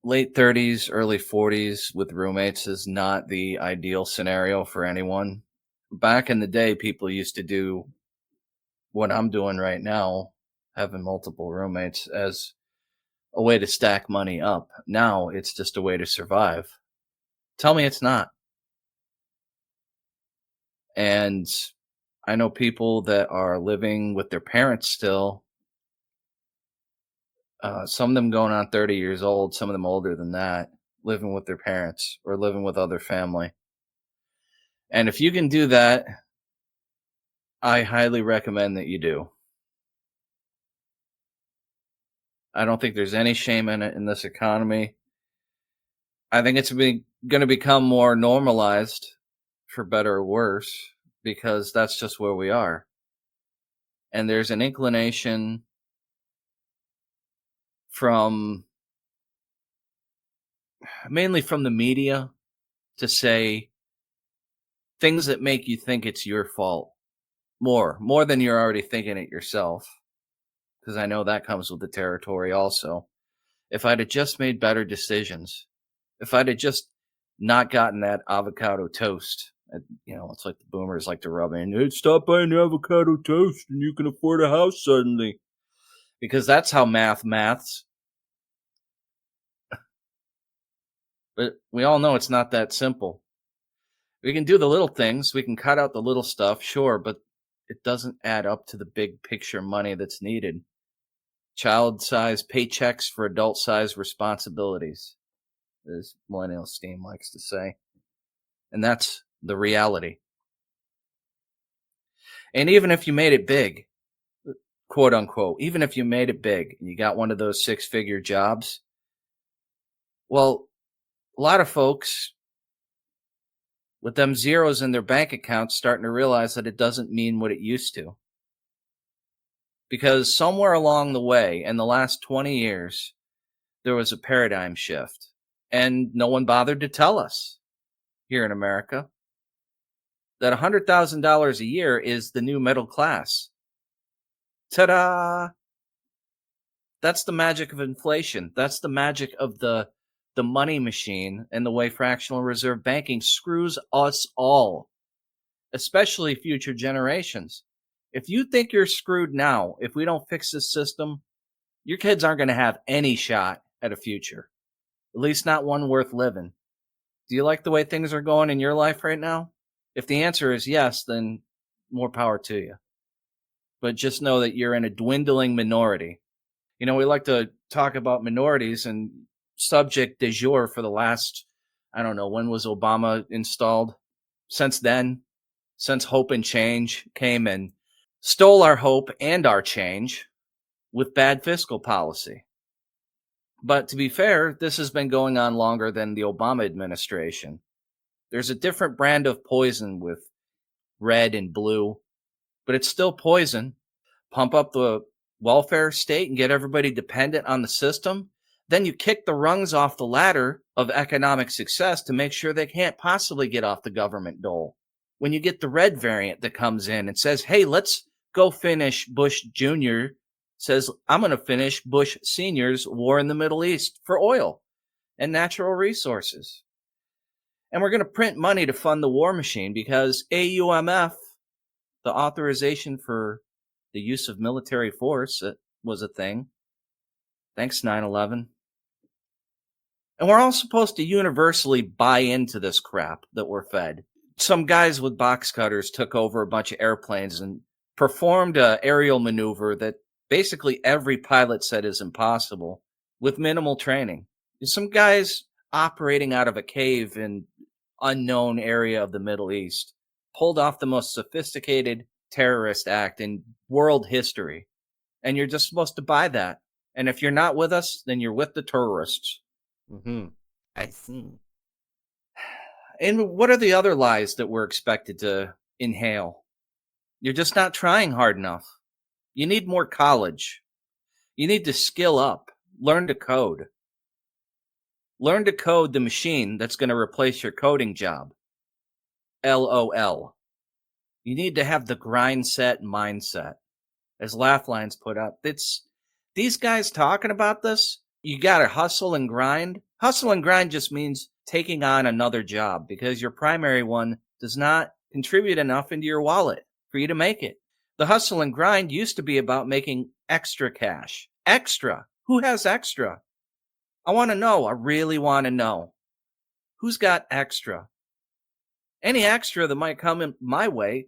Late 30s, early 40s with roommates is not the ideal scenario for anyone. Back in the day, people used to do what I'm doing right now, having multiple roommates, as a way to stack money up. Now it's just a way to survive. Tell me it's not. And I know people that are living with their parents still. Some of them going on 30 years old, some of them older than that, living with their parents or living with other family. And if you can do that, I highly recommend that you do. I don't think there's any shame in it in this economy. I think it's going to become more normalized for better or worse because that's just where we are. And there's an inclination from mainly from the media to say things that make you think it's your fault more than you're already thinking it yourself, because I know that comes with the territory also. If I'd have just made better decisions, if I'd have just not gotten that avocado toast, it's like the boomers like to rub in, hey, stop buying avocado toast and you can afford a house suddenly. Because that's how maths. But we all know it's not that simple. We can do the little things, we can cut out the little stuff, sure, but it doesn't add up to the big picture money that's needed. Child-sized paychecks for adult-sized responsibilities, as Millennial Steam likes to say. And that's the reality. And even if you made it big, quote unquote, even if you made it big and you got one of those six-figure jobs, well, a lot of folks with them zeros in their bank accounts starting to realize that it doesn't mean what it used to. Because somewhere along the way, in the last 20 years, there was a paradigm shift. And no one bothered to tell us here in America that $100,000 a year is the new middle class. Ta-da! That's the magic of inflation. That's the magic of the money machine and the way fractional reserve banking screws us all, especially future generations. If you think you're screwed now, if we don't fix this system, your kids aren't going to have any shot at a future, at least not one worth living. Do you like the way things are going in your life right now? If the answer is yes, then more power to you. But just know that you're in a dwindling minority. We like to talk about minorities, and subject du jour for the last, I don't know, when was Obama installed? Since then, since Hope and Change came and stole our hope and our change with bad fiscal policy. But to be fair, this has been going on longer than the Obama administration. There's a different brand of poison with red and blue, but it's still poison. Pump up the welfare state and get everybody dependent on the system. Then you kick the rungs off the ladder of economic success to make sure they can't possibly get off the government dole. When you get the red variant that comes in and says, hey, let's go finish Bush Jr., says, I'm going to finish Bush Sr.'s war in the Middle East for oil and natural resources. And we're going to print money to fund the war machine because AUMF, the authorization for the use of military force, was a thing. Thanks, 9/11. And we're all supposed to universally buy into this crap that we're fed. Some guys with box cutters took over a bunch of airplanes and performed an aerial maneuver that basically every pilot said is impossible with minimal training. Some guys operating out of a cave in unknown area of the Middle East pulled off the most sophisticated terrorist act in world history. And you're just supposed to buy that. And if you're not with us, then you're with the terrorists. I see. And what are the other lies that we're expected to inhale? You're just not trying hard enough. You need more college. You need to skill up. Learn to code. Learn to code the machine that's going to replace your coding job. LOL. You need to have the grind set mindset. As Laughlines put up, it's these guys talking about this. You got to hustle and grind. Hustle and grind just means taking on another job because your primary one does not contribute enough into your wallet for you to make it. The hustle and grind used to be about making extra cash. Extra. Who has extra? I want to know. I really want to know. Who's got extra? Any extra that might come in my way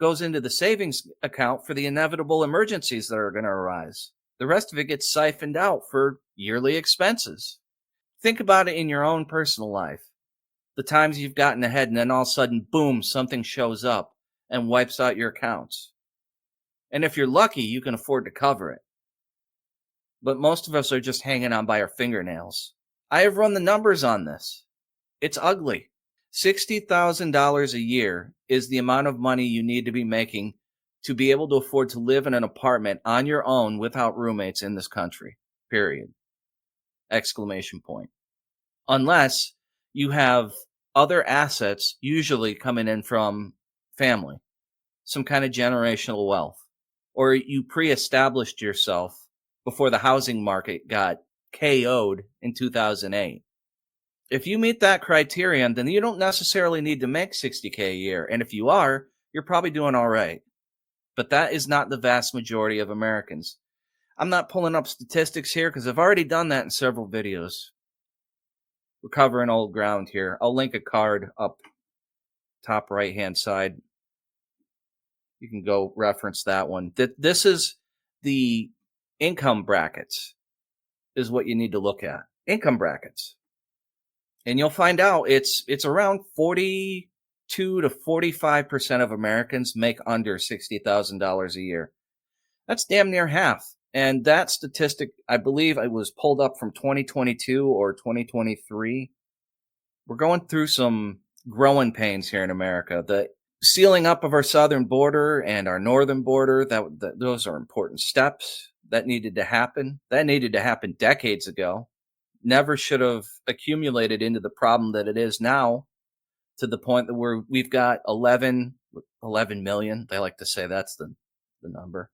goes into the savings account for the inevitable emergencies that are going to arise. The rest of it gets siphoned out for yearly expenses. Think about it in your own personal life. The times you've gotten ahead and then all of a sudden, boom, something shows up and wipes out your accounts. And if you're lucky, you can afford to cover it. But most of us are just hanging on by our fingernails. I have run the numbers on this. It's ugly. $60,000 a year is the amount of money you need to be making to be able to afford to live in an apartment on your own without roommates in this country. Period. Exclamation point. Unless you have other assets, usually coming in from family, some kind of generational wealth, or you pre-established yourself before the housing market got KO'd in 2008. If you meet that criterion, then you don't necessarily need to make $60K a year. And if you are, you're probably doing all right. But that is not the vast majority of Americans. I'm not pulling up statistics here because I've already done that in several videos. We're covering old ground here. I'll link a card up top right-hand side. You can go reference that one. This is the income brackets is what you need to look at. Income brackets. And you'll find out it's around 42 to 45% of Americans make under $60,000 a year. That's damn near half. And that statistic, I believe it was pulled up from 2022 or 2023. We're going through some growing pains here in America. The sealing up of our southern border and our northern border, those are important steps. That needed to happen. That needed to happen decades ago. Never should have accumulated into the problem that it is now, to the point that we've got 11 million. They like to say that's the number.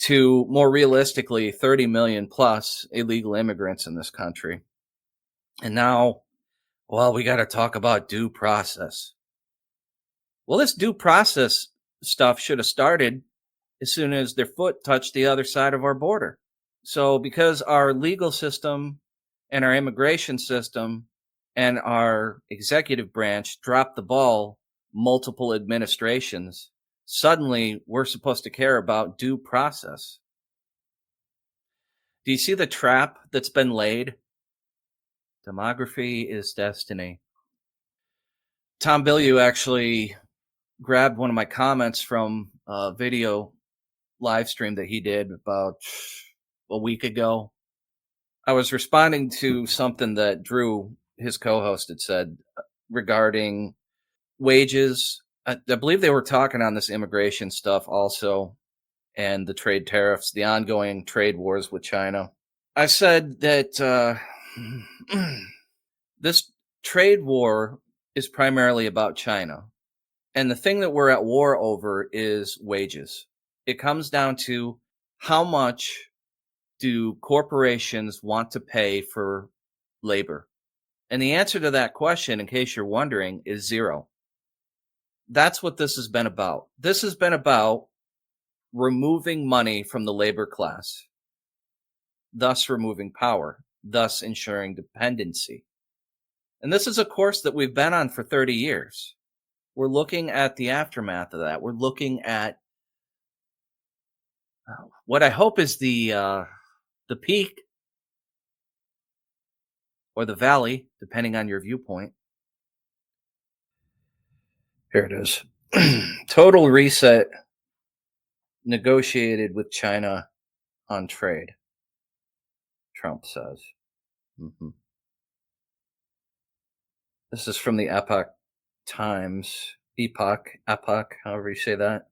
To more realistically, 30 million plus illegal immigrants in this country. And now, well, we got to talk about due process. Well, this due process stuff should have started as soon as their foot touched the other side of our border. So because our legal system and our immigration system and our executive branch dropped the ball multiple administrations, suddenly we're supposed to care about due process. Do you see the trap that's been laid? Demography is destiny. Tom Bilyeu actually grabbed one of my comments from a video live stream that he did about a week ago. I was responding to something that Drew, his co-host, had said regarding wages. I believe they were talking on this immigration stuff also, and the trade tariffs, the ongoing trade wars with China. I said that this trade war is primarily about China. And the thing that we're at war over is wages. It comes down to how much do corporations want to pay for labor? And the answer to that question, in case you're wondering, is zero. That's what this has been about. This has been about removing money from the labor class, thus removing power, thus ensuring dependency. And this is a course that we've been on for 30 years. We're looking at the aftermath of that. We're looking at what I hope is the peak or the valley, depending on your viewpoint. Here it is. Total reset negotiated with China on trade, Trump says. This is from the Epoch Times. Epoch, however you say that.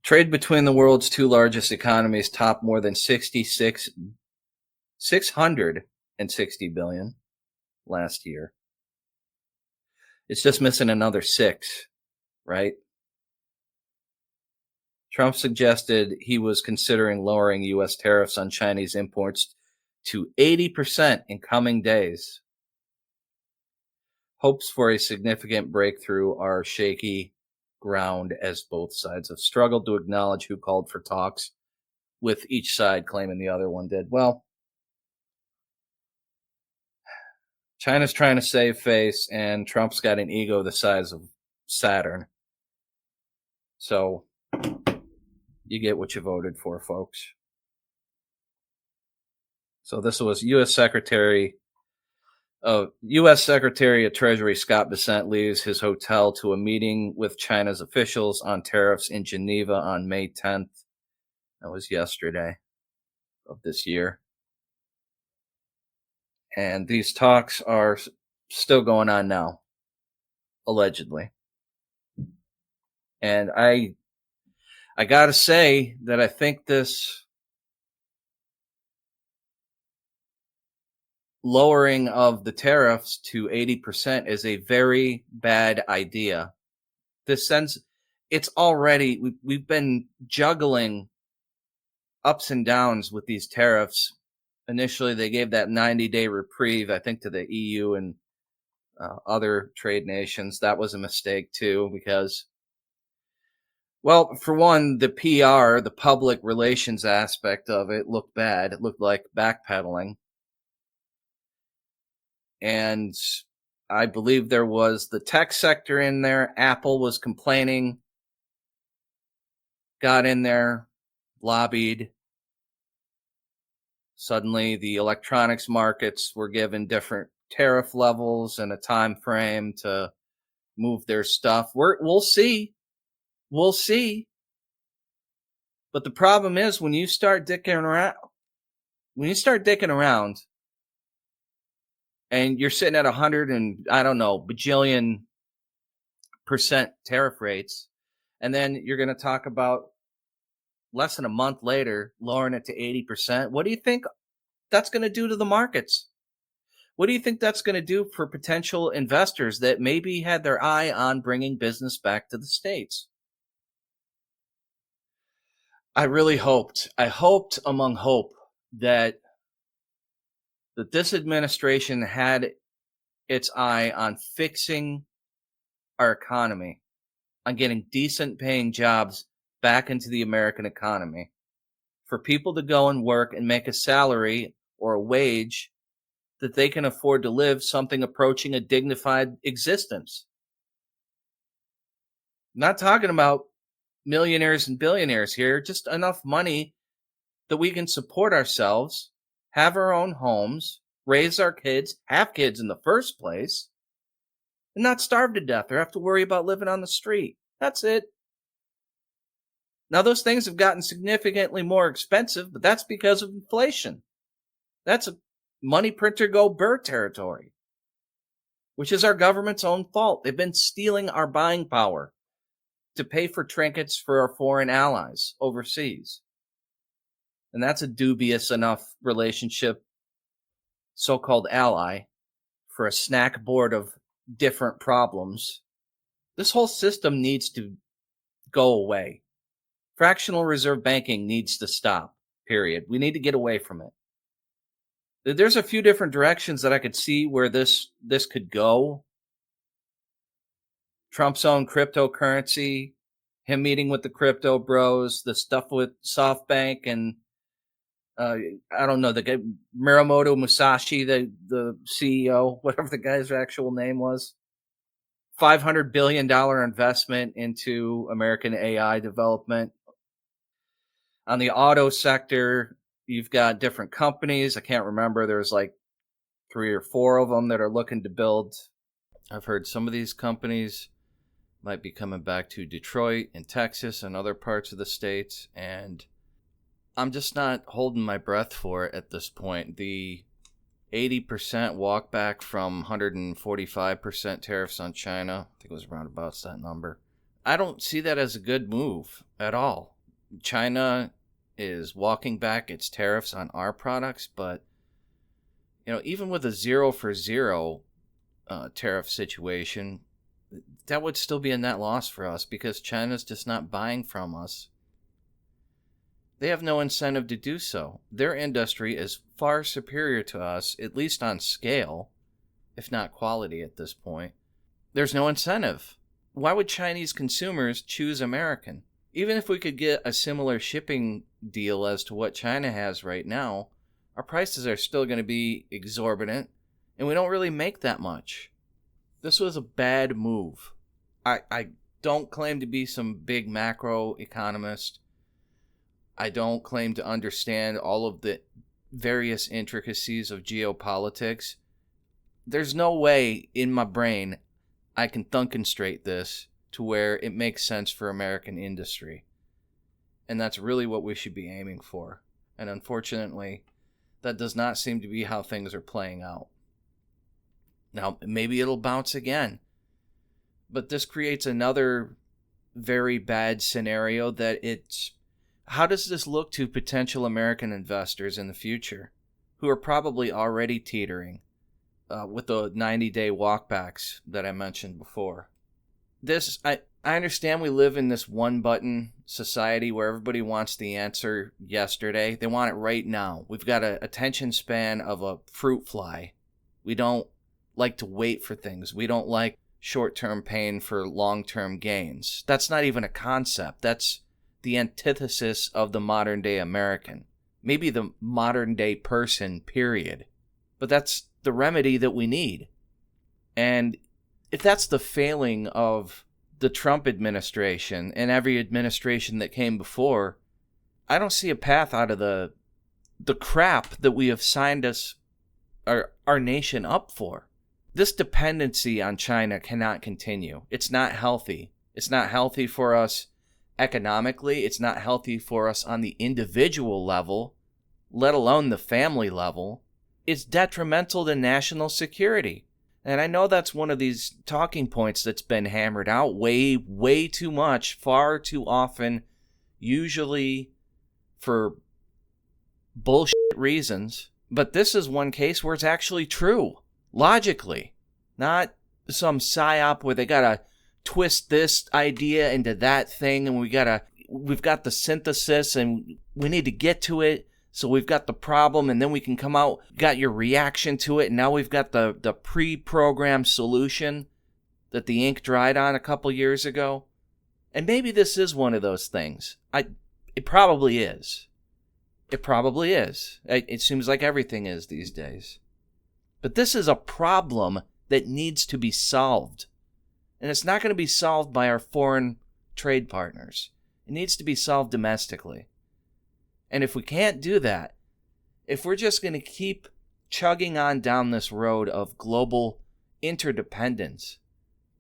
Trade between the world's two largest economies topped more than 660 billion last year. It's just missing another 6, right? Trump suggested he was considering lowering U.S. tariffs on Chinese imports to 80% in coming days. Hopes for a significant breakthrough are shaky ground as both sides have struggled to acknowledge who called for talks, with each side claiming the other one did. Well, China's trying to save face, and Trump's got an ego the size of Saturn. So you get what you voted for, folks. So this was U.S. Secretary of Treasury Scott Bessent leaves his hotel to a meeting with China's officials on tariffs in Geneva on May 10th. That was yesterday of this year. And these talks are still going on now, allegedly. And I got to say that I think this lowering of the tariffs to 80% is a very bad idea. This sends, it's already, we've been juggling ups and downs with these tariffs. Initially, they gave that 90-day reprieve, I think, to the EU and other trade nations. That was a mistake, too, because, well, for one, the PR, the public relations aspect of it looked bad. It looked like backpedaling. And I believe there was the tech sector in there. Apple was complaining, got in there, lobbied. Suddenly, the electronics markets were given different tariff levels and a time frame to move their stuff. We'll see. We'll see. But the problem is when you start dicking around, and you're sitting at 100 and bajillion % tariff rates, and then you're going to talk about less than a month later lowering it to 80%. What do you think that's going to do to the markets? What do you think that's going to do for potential investors that maybe had their eye on bringing business back to the States? I hoped among hope that this administration had its eye on fixing our economy, on getting decent paying jobs back into the American economy, for people to go and work and make a salary or a wage that they can afford to live something approaching a dignified existence. I'm not talking about millionaires and billionaires here, just enough money that we can support ourselves, have our own homes, raise our kids, have kids in the first place, and not starve to death or have to worry about living on the street. That's it. Now, those things have gotten significantly more expensive, but that's because of inflation. That's a money printer go burr territory, which is our government's own fault. They've been stealing our buying power to pay for trinkets for our foreign allies overseas. And that's a dubious enough relationship, so-called ally, for a snack board of different problems. This whole system needs to go away. Fractional reserve banking needs to stop, period. We need to get away from it. There's a few different directions that I could see where this could go. Trump's own cryptocurrency, him meeting with the crypto bros, the stuff with SoftBank and the guy Miyamoto Musashi, the CEO, whatever the guy's actual name was. $500 billion investment into American AI development. On the auto sector, you've got different companies. I can't remember. There's like 3 or 4 of them that are looking to build. I've heard some of these companies might be coming back to Detroit and Texas and other parts of the states, and I'm just not holding my breath for it at this point. The 80% walk back from 145% tariffs on China, I think it was around about that number. I don't see that as a good move at all. China is walking back its tariffs on our products, but even with a 0 for 0 tariff situation, that would still be a net loss for us because China's just not buying from us. They have no incentive to do so. Their industry is far superior to us, at least on scale, if not quality at this point. There's no incentive. Why would Chinese consumers choose American? Even if we could get a similar shipping deal as to what China has right now, our prices are still going to be exorbitant, and we don't really make that much. This was a bad move. I don't claim to be some big macro economist. I don't claim to understand all of the various intricacies of geopolitics. There's no way in my brain I can thunkenstrate this to where it makes sense for American industry. And that's really what we should be aiming for. And unfortunately, that does not seem to be how things are playing out. Now, maybe it'll bounce again. But this creates another very bad scenario that it's... How does this look to potential American investors in the future who are probably already teetering with the 90-day walkbacks that I mentioned before? I understand we live in this one-button society where everybody wants the answer yesterday. They want it right now. We've got an attention span of a fruit fly. We don't like to wait for things. We don't like short-term pain for long-term gains. That's not even a concept. That's the antithesis of the modern-day American. Maybe the modern-day person, period. But that's the remedy that we need. And if that's the failing of the Trump administration and every administration that came before, I don't see a path out of the crap that we have signed our nation up for. This dependency on China cannot continue. It's not healthy. It's not healthy for us economically. It's not healthy for us on the individual level, let alone the family level. It's detrimental to national security. And I know that's one of these talking points that's been hammered out way, way too much, far too often, usually for bullshit reasons. But this is one case where it's actually true, logically. Not some psyop where they gotta twist this idea into that thing and we've got the synthesis and we need to get to it. So we've got the problem and then we can come out, got your reaction to it, and now we've got the pre-programmed solution that the ink dried on a couple years ago. And maybe this is one of those things. It probably is. It probably is. It seems like everything is these days. But this is a problem that needs to be solved. And it's not going to be solved by our foreign trade partners. It needs to be solved domestically. And if we can't do that, if we're just going to keep chugging on down this road of global interdependence,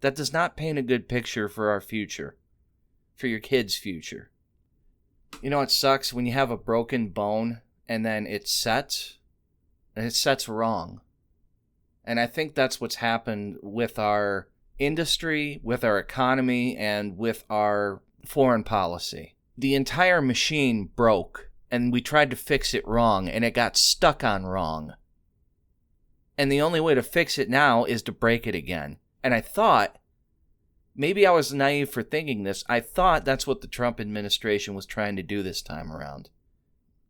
that does not paint a good picture for our future, for your kids' future. You know, it sucks when you have a broken bone and then it sets, and it sets wrong. And I think that's what's happened with our industry, with our economy, and with our foreign policy. The entire machine broke. And we tried to fix it wrong, and it got stuck on wrong. And the only way to fix it now is to break it again. And I thought, maybe I was naive for thinking this, I thought that's what the Trump administration was trying to do this time around.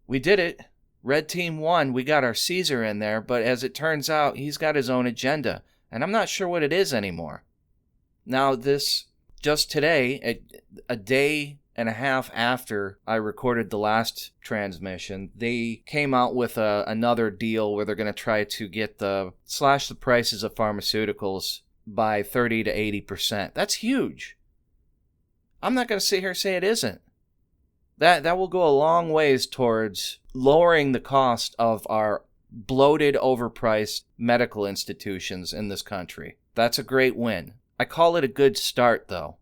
We did it. Red Team won. We got our Caesar in there, but as it turns out, he's got his own agenda. And I'm not sure what it is anymore. Now, just today, a day and a half after I recorded the last transmission, they came out with another deal where they're going to try to slash the prices of pharmaceuticals by 30 to 80%. That's huge. I'm not going to sit here and say it isn't. That will go a long ways towards lowering the cost of our bloated, overpriced medical institutions in this country. That's a great win. I call it a good start, though.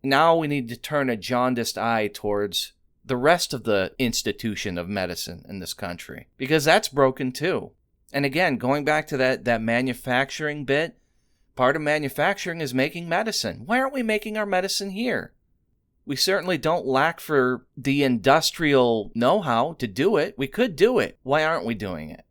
Now we need to turn a jaundiced eye towards the rest of the institution of medicine in this country, because that's broken too. And again, going back to that manufacturing bit, part of manufacturing is making medicine. Why aren't we making our medicine here? We certainly don't lack for the industrial know-how to do it. We could do it. Why aren't we doing it?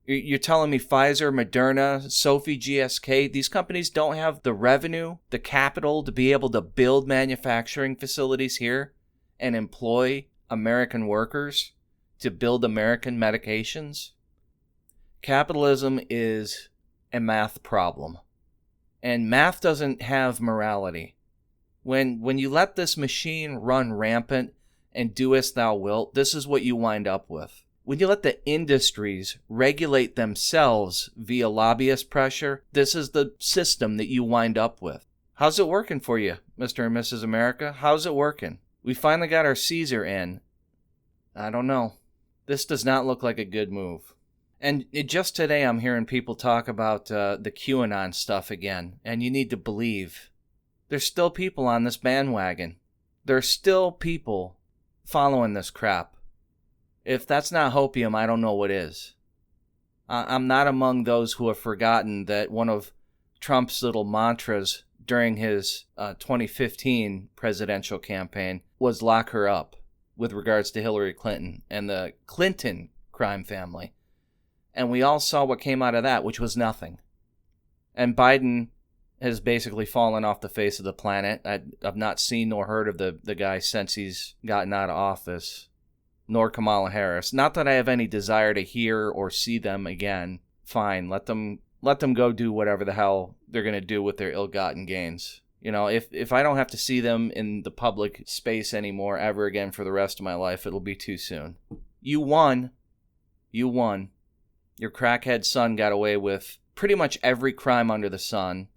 You're telling me Pfizer, Moderna, Sophie, GSK, these companies don't have the revenue, the capital to be able to build manufacturing facilities here and employ American workers to build American medications. Capitalism is a math problem. And math doesn't have morality. When you let this machine run rampant and do as thou wilt, this is what you wind up with. When you let the industries regulate themselves via lobbyist pressure, this is the system that you wind up with. How's it working for you, Mr. and Mrs. America? How's it working? We finally got our Caesar in. I don't know. This does not look like a good move. And just today I'm hearing people talk about the QAnon stuff again, and you need to believe. There's still people on this bandwagon. There's still people following this crap. If that's not hopium, I don't know what is. I'm not among those who have forgotten that one of Trump's little mantras during his 2015 presidential campaign was lock her up with regards to Hillary Clinton and the Clinton crime family. And we all saw what came out of that, which was nothing. And Biden has basically fallen off the face of the planet. I've not seen nor heard of the guy since he's gotten out of office, nor Kamala Harris. Not that I have any desire to hear or see them again. Fine, let them go do whatever the hell they're going to do with their ill-gotten gains. You know, if I don't have to see them in the public space anymore ever again for the rest of my life, it'll be too soon. You won. You won. Your crackhead son got away with pretty much every crime under the sun.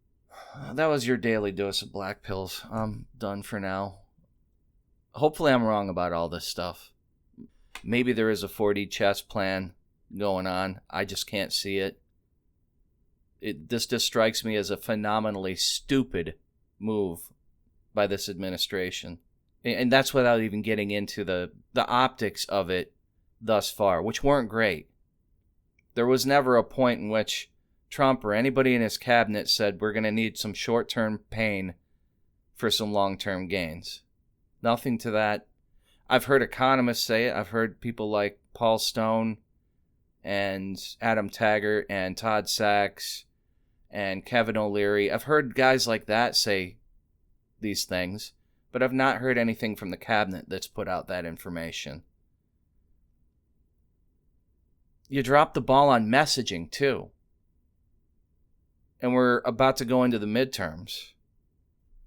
That was your daily dose of black pills. I'm done for now. Hopefully I'm wrong about all this stuff. Maybe there is a 4D chess plan going on. I just can't see it. This just strikes me as a phenomenally stupid move by this administration. And that's without even getting into the optics of it thus far, which weren't great. There was never a point in which Trump or anybody in his cabinet said we're going to need some short-term pain for some long-term gains. Nothing to that. I've heard economists say it. I've heard people like Paul Stone and Adam Taggart and Todd Sachs and Kevin O'Leary. I've heard guys like that say these things, but I've not heard anything from the cabinet that's put out that information. You dropped the ball on messaging, too. And we're about to go into the midterms.